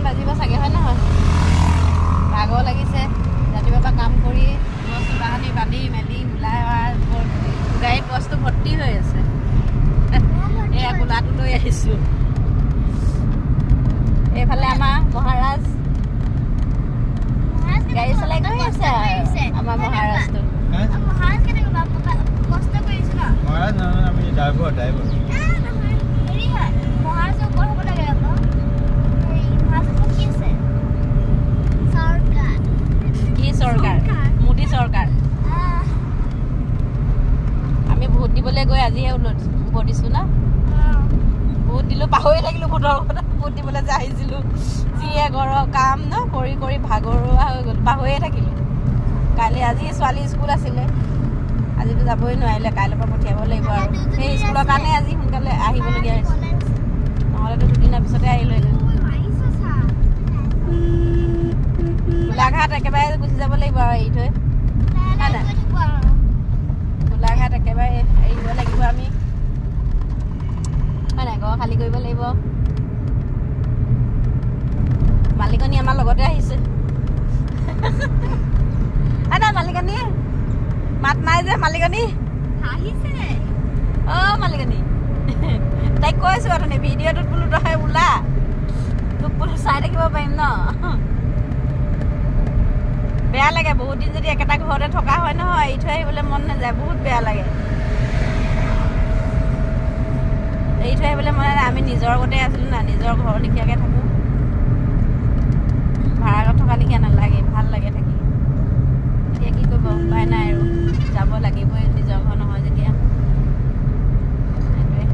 বাজিব চাগে হয় নহয় ভাগৰ লাগিছে ৰাতিপুৱাৰ পৰা কাম কৰি বস্তু বাহানি বান্ধি মেলি ওলাই গাড়ীত বস্তু ভৰ্তি হৈ আছে এয়া কোলাটো লৈ আহিছোঁ এইফালে আমাৰ মহাৰাজ গাড়ী চলাই গৈ আছে আমাৰ মহাৰাজটো মোদী চৰকাৰ আমি ভোট দিবলৈ গৈ আজিহে ভোট দিছোঁ ন ভোট দিলোঁ পাহৰি থাকিলোঁ ভোটৰ কথা ভোট দিবলৈ যে আহিছিলোঁ যিয়ে ঘৰৰ কাম ন কৰি কৰি ভাগৰুৱা হৈ গ'ল পাহৰিয়ে থাকিলোঁ কাইলৈ আজি ছোৱালী স্কুল আছিলে আজিতো যাবই নোৱাৰিলে কাইলৈৰ পৰা পঠিয়াব লাগিব আৰু সেই স্কুলৰ কাৰণে আজি সোনকালে আহিবলগীয়া হৈছে নহ'লেতো দুদিনৰ পিছতে আহিলোঁ গোলাঘাট একেবাৰে গুচি যাব লাগিব আৰু এৰি থৈ গোলাঘাট একেবাৰে এৰিব লাগিব আমি হয় নাই ঘৰ খালী কৰিব লাগিব মালিকনী আমাৰ লগতে আহিছে নাই মালিকনী মাত নাই যে মালিকনী অ' মালিকনী তাইক কৈছোঁ অথনি ভিডিঅ'টোত বোলো তই ওলা তোক বোলো চাই থাকিব পাৰিম ন বেয়া লাগে বহুত দিন যদি একেটা ঘৰতে থকা হয় নহয় এৰি থৈ আহিবলৈ মন নাযায় বহুত বেয়া লাগে এৰি থৈ আহিবলৈ মন নাযায় আমি নিজৰ আগতে আছিলোঁ না নিজৰ ঘৰৰ লিখীয়াকৈ থাকোঁ ভাড়াঘৰত থকা লিখীয়া নালাগে ভাল লাগে থাকি এতিয়া কি কৰিব উপায় নাই আৰু যাব লাগিবই নিজৰ ঘৰ নহয় যেতিয়া সেইটোৱে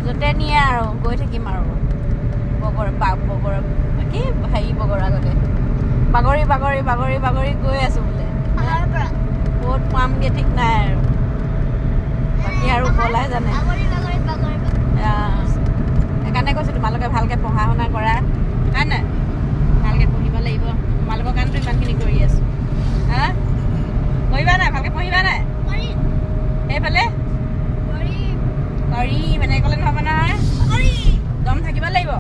য'তে নিয়ে আৰু গৈ থাকিম আৰু কি হেৰি বগৰ আগতে বাগৰি বাগৰি বাগৰি বাগৰি গৈ আছোঁ বোলে ক'ত পামগৈ ঠিক নাই আৰু বাকী আৰু ওপৰলাই জানে সেইকাৰণে কৈছোঁ তোমালোকে ভালকৈ পঢ়া শুনা কৰা হয় নাই ভালকৈ পঢ়িব লাগিব তোমালোকৰ কাৰণেতো ইমানখিনি কৰি আছোঁ হা পঢ়িবা নাই ভালকৈ পঢ়িবা নাই সেইফালে কৰিম এনেকৈ ক'লে নহ'ব নহয় দম থাকিব লাগিব